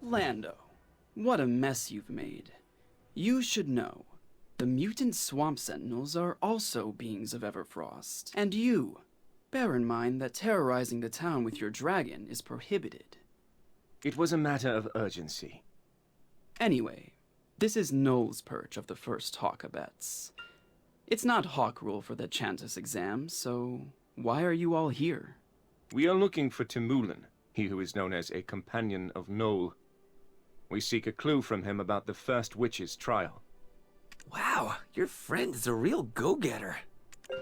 Lando, what a mess you've made. You should know, the mutant swamp sentinels are also beings of Everfrost. And you, bear in mind that terrorizing the town with your dragon is prohibited. It was a matter of urgency. Anyway, this is Nols Perch of the First Hawk Abets. It's not Hawk rule for the Chantis exam, so why are you all here? We are looking for Timulin, he who is known as a companion of Nol. We seek a clue from him about the first witch's trial. Wow, your friend is a real go-getter.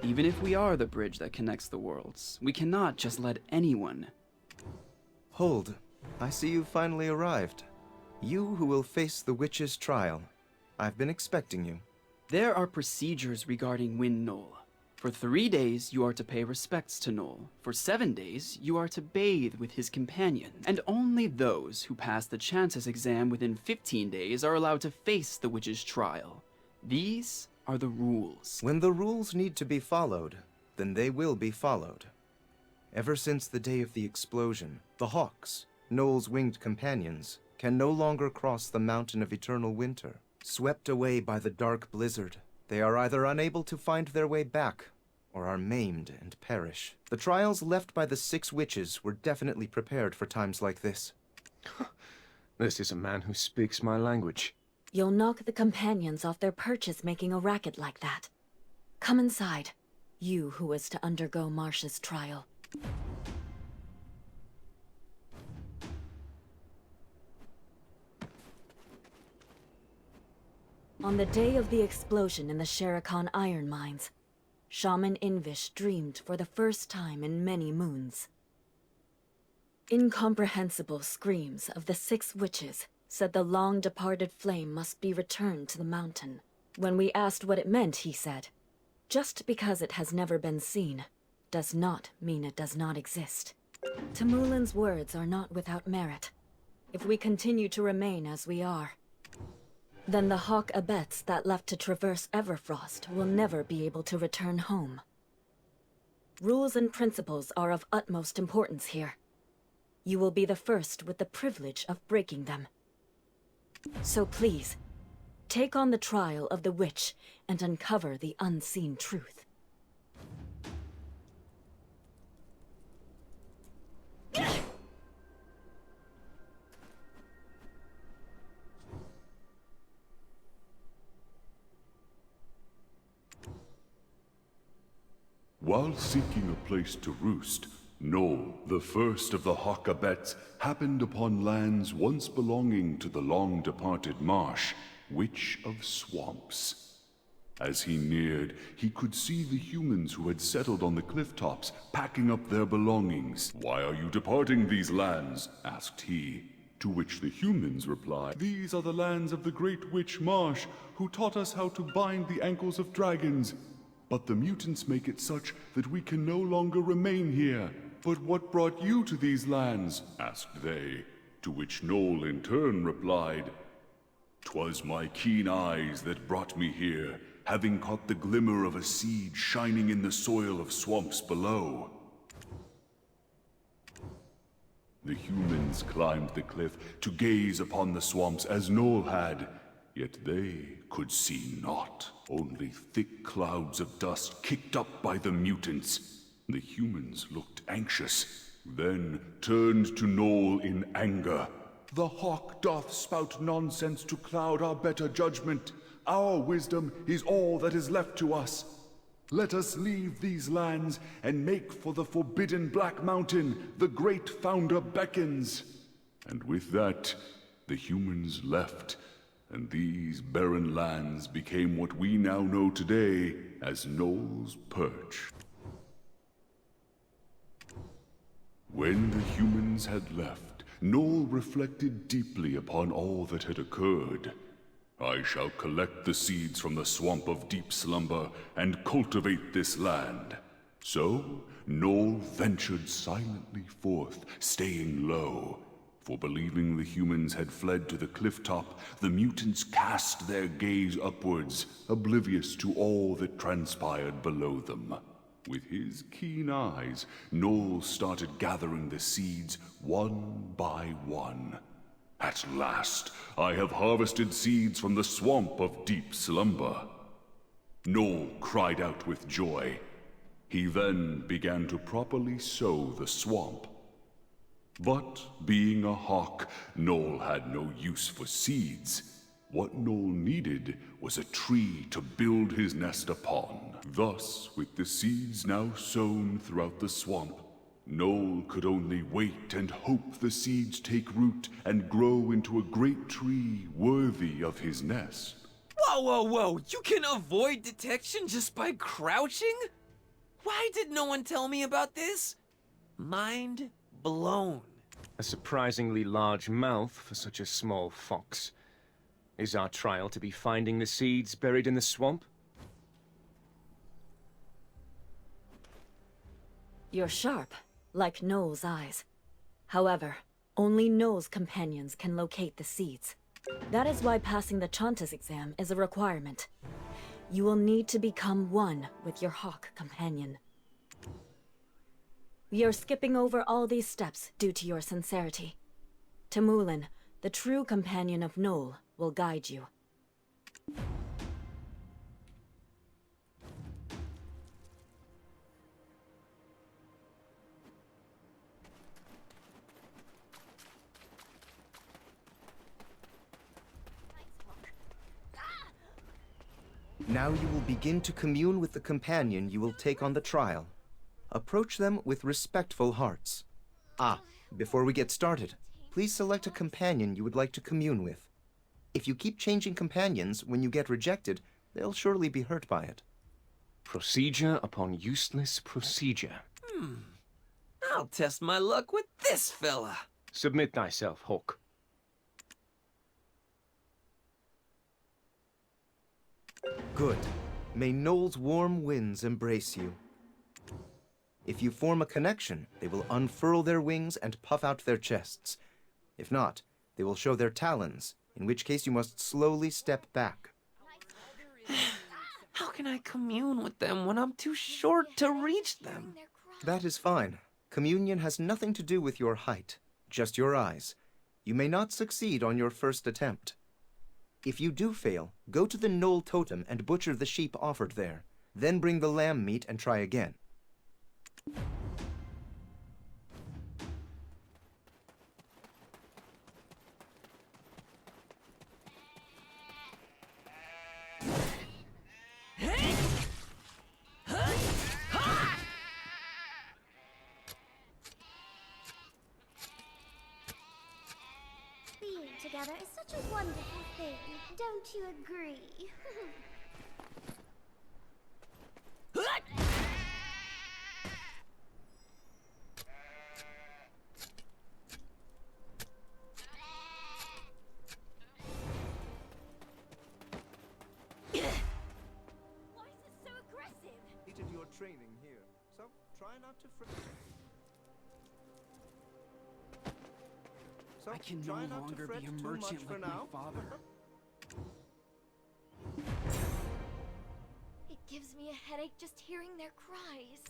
Even if we are the bridge that connects the worlds, we cannot just let anyone... Hold. I see you finally arrived. You who will face the witch's trial. I've been expecting you. There are procedures regarding Wind Nol. For 3 days, you are to pay respects to Nol. For 7 days, you are to bathe with his companion. And only those who pass the Chantis exam within 15 days are allowed to face the witch's trial. These are the rules. When the rules need to be followed, then they will be followed. Ever since the day of the explosion, the Hawks, Nol's winged companions, can no longer cross the Mountain of Eternal Winter. Swept away by the dark blizzard, they are either unable to find their way back, or are maimed and perish. The trials left by the 6 witches were definitely prepared for times like this. This is a man who speaks my language. You'll knock the companions off their perches making a racket like that. Come inside, you who is to undergo Marsh's trial. On the day of the explosion in the Sherakan iron mines, Shaman Invish dreamed for the first time in many moons. Incomprehensible screams of the 6 witches said the long-departed flame must be returned to the mountain. When we asked what it meant, he said, "Just because it has never been seen, does not mean it does not exist." Timulin's words are not without merit. If we continue to remain as we are, then the Hawk Abets that left to traverse Everfrost will never be able to return home. Rules and principles are of utmost importance here. You will be the first with the privilege of breaking them. So please, take on the trial of the witch and uncover the unseen truth. While seeking a place to roost, Nol, the first of the Hawk Abets, happened upon lands once belonging to the long-departed Marsh, Witch of Swamps. As he neared, he could see the humans who had settled on the cliff tops, packing up their belongings. "Why are you departing these lands?" asked he. To which the humans replied, "These are the lands of the great witch Marsh, who taught us how to bind the ankles of dragons. But the mutants make it such that we can no longer remain here." "But what brought you to these lands?" asked they. To which Nol in turn replied, "'Twas my keen eyes that brought me here, having caught the glimmer of a seed shining in the soil of swamps below." The humans climbed the cliff to gaze upon the swamps as Nol had, yet they could see naught. Only thick clouds of dust kicked up by the mutants. The humans looked anxious, then turned to Nol in anger. "The hawk doth spout nonsense to cloud our better judgment. Our wisdom is all that is left to us. Let us leave these lands and make for the forbidden Black Mountain. The great founder beckons." And with that, the humans left, and these barren lands became what we now know today as Nols Perch. When the humans had left, Nol reflected deeply upon all that had occurred. "I shall collect the seeds from the swamp of deep slumber and cultivate this land." So, Nol ventured silently forth, staying low. For believing the humans had fled to the cliff top, the mutants cast their gaze upwards, oblivious to all that transpired below them. With his keen eyes, Nol started gathering the seeds one by one. At last, I have harvested seeds from the swamp of deep slumber. Noel cried out with joy. He then began to properly sow the swamp. But being a hawk, Noel had no use for seeds. What Noel needed was a tree to build his nest upon. Thus, with the seeds now sown throughout the swamp, Noel could only wait and hope the seeds take root and grow into a great tree worthy of his nest. Whoa, whoa, whoa! You can avoid detection just by crouching? Why did no one tell me about this? Mind blown. A surprisingly large mouth for such a small fox. Is our trial to be finding the seeds buried in the swamp? You're sharp, like Noel's eyes. However, only Noel's companions can locate the seeds. That is why passing the Chantas exam is a requirement. You will need to become one with your hawk companion. We are skipping over all these steps due to your sincerity. Temulin, the true companion of Noel, will guide you. Now you will begin to commune with the companion you will take on the trial. Approach them with respectful hearts. Before we get started, please select a companion you would like to commune with. If you keep changing companions when you get rejected, they'll surely be hurt by it. Procedure upon useless procedure. I'll test my luck with this fella. Submit thyself, Hawk. Good. May Noel's warm winds embrace you. If you form a connection, they will unfurl their wings and puff out their chests. If not, they will show their talons, in which case you must slowly step back. How can I commune with them when I'm too short to reach them? That is fine. Communion has nothing to do with your height, just your eyes. You may not succeed on your first attempt. If you do fail, go to the Noel totem and butcher the sheep offered there. Then bring the lamb meat and try again. Being together is such a wonderful thing, don't you agree? Why is it so aggressive? Completed your training here, so try not to I can no longer be a merchant like my father. It gives me a headache just hearing their cries.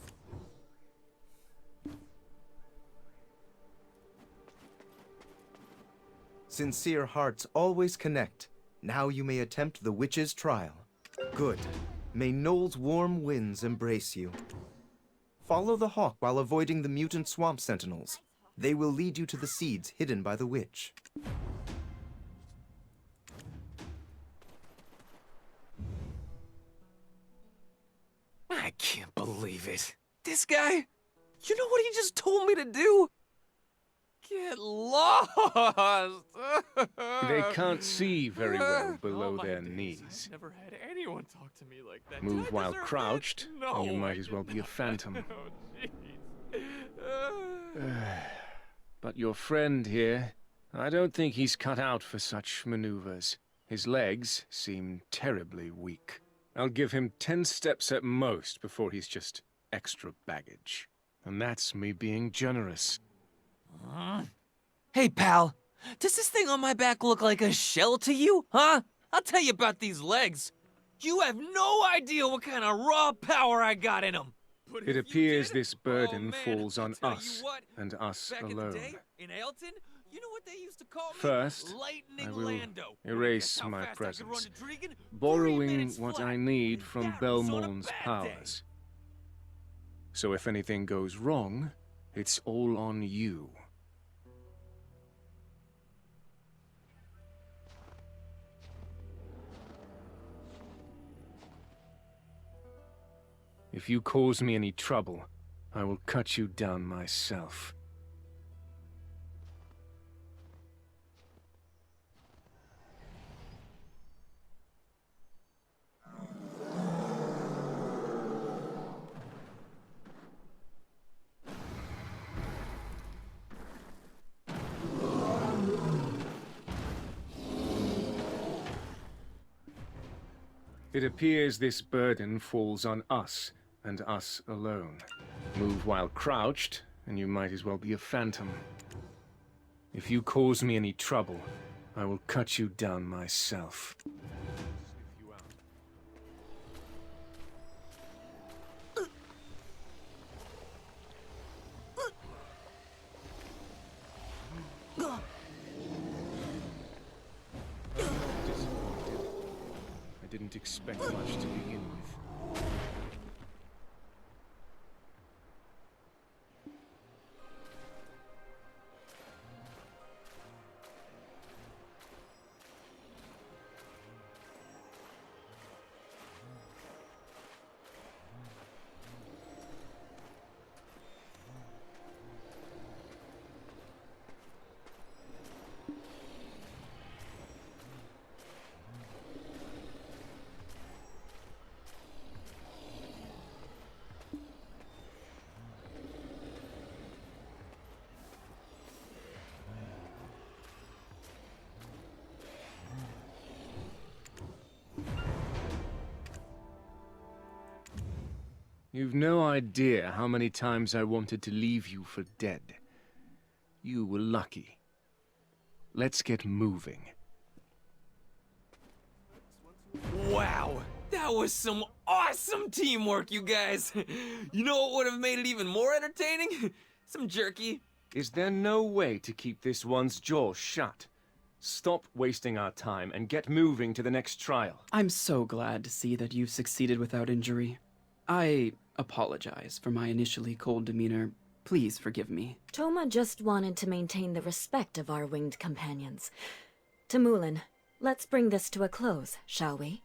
Sincere hearts always connect. Now you may attempt the witch's trial. Good. May Noel's warm winds embrace you. Follow the hawk while avoiding the mutant swamp sentinels. They will lead you to the seeds hidden by the witch. I can't believe it. This guy? You know what he just told me to do? Get lost! They can't see very well below Oh my their days, knees. I've never had anyone talk to me like that. Move Did I while deserve crouched, that? No, and you might I as well did be a not. phantom. Oh, jeez. But your friend here, I don't think he's cut out for such maneuvers. His legs seem terribly weak. I'll give him 10 steps at most before he's just extra baggage. And that's me being generous. Hey, pal. Does this thing on my back look like a shell to you, huh? I'll tell you about these legs. You have no idea what kind of raw power I got in them. But It if you appears did, this burden oh, man, falls I'll on tell you us, what, and us back alone. in the day, in Ailton, You know what they used to call me? First, Lightning I will Lando. erase Guess how my fast I could run presence, to Dregan? 3 borrowing minutes what flat. I need And from that was on a Belmorn's bad day. powers. So if anything goes wrong, it's all on you. If you cause me any trouble, I will cut you down myself. It appears this burden falls on us, and us alone. Move while crouched, and you might as well be a phantom. If you cause me any trouble, I will cut you down myself. Disappointed. I didn't expect much to begin with. You've no idea how many times I wanted to leave you for dead. You were lucky. Let's get moving. Wow, that was some awesome teamwork, you guys. You know what would have made it even more entertaining? Some jerky. Is there no way to keep this one's jaw shut? Stop wasting our time and get moving to the next trial. I'm so glad to see that you've succeeded without injury. I apologize for my initially cold demeanor. Please forgive me. Toma just wanted to maintain the respect of our winged companions. Tamulin, let's bring this to a close, shall we?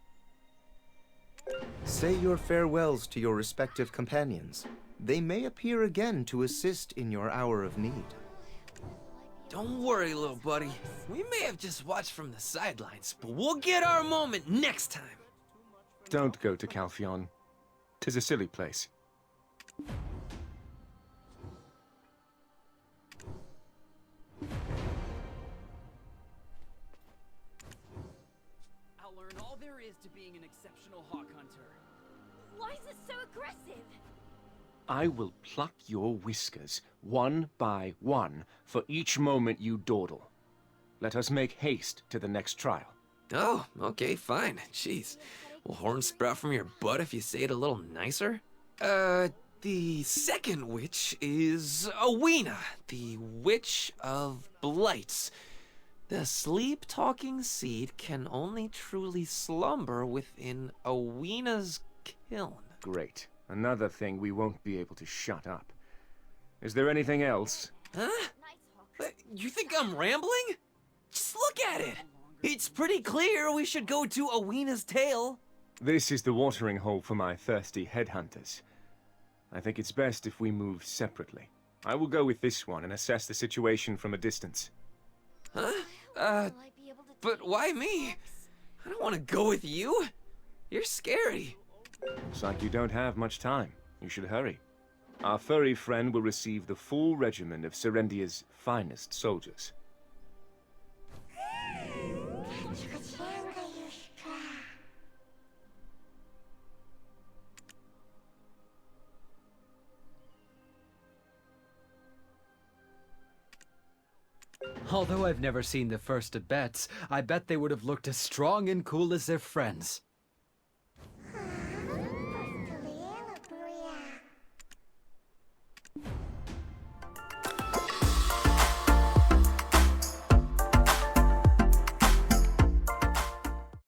Say your farewells to your respective companions. They may appear again to assist in your hour of need. Don't worry, little buddy. We may have just watched from the sidelines, but we'll get our moment next time. Don't go to Calphion. 'Tis a silly place. I'll learn all there is to being an exceptional hawk hunter. Why is it so aggressive? I will pluck your whiskers, one by one, for each moment you dawdle. Let us make haste to the next trial. Oh, okay, fine. Jeez. Will horns sprout from your butt if you say it a little nicer? The second witch is Awina, the Witch of Blights. The sleep-talking seed can only truly slumber within Awina's kiln. Great. Another thing we won't be able to shut up. Is there anything else? Huh? You think I'm rambling? Just look at it! It's pretty clear we should go to Awinas Tail. This is the watering hole for my thirsty headhunters. I think it's best if we move separately. I will go with this one and assess the situation from a distance. Huh? Will I be able to But why me? I don't want to go with you. You're scary. Looks like you don't have much time. You should hurry. Our furry friend will receive the full regiment of Serendia's finest soldiers. Although I've never seen the first Abets, I bet they would have looked as strong and cool as their friends.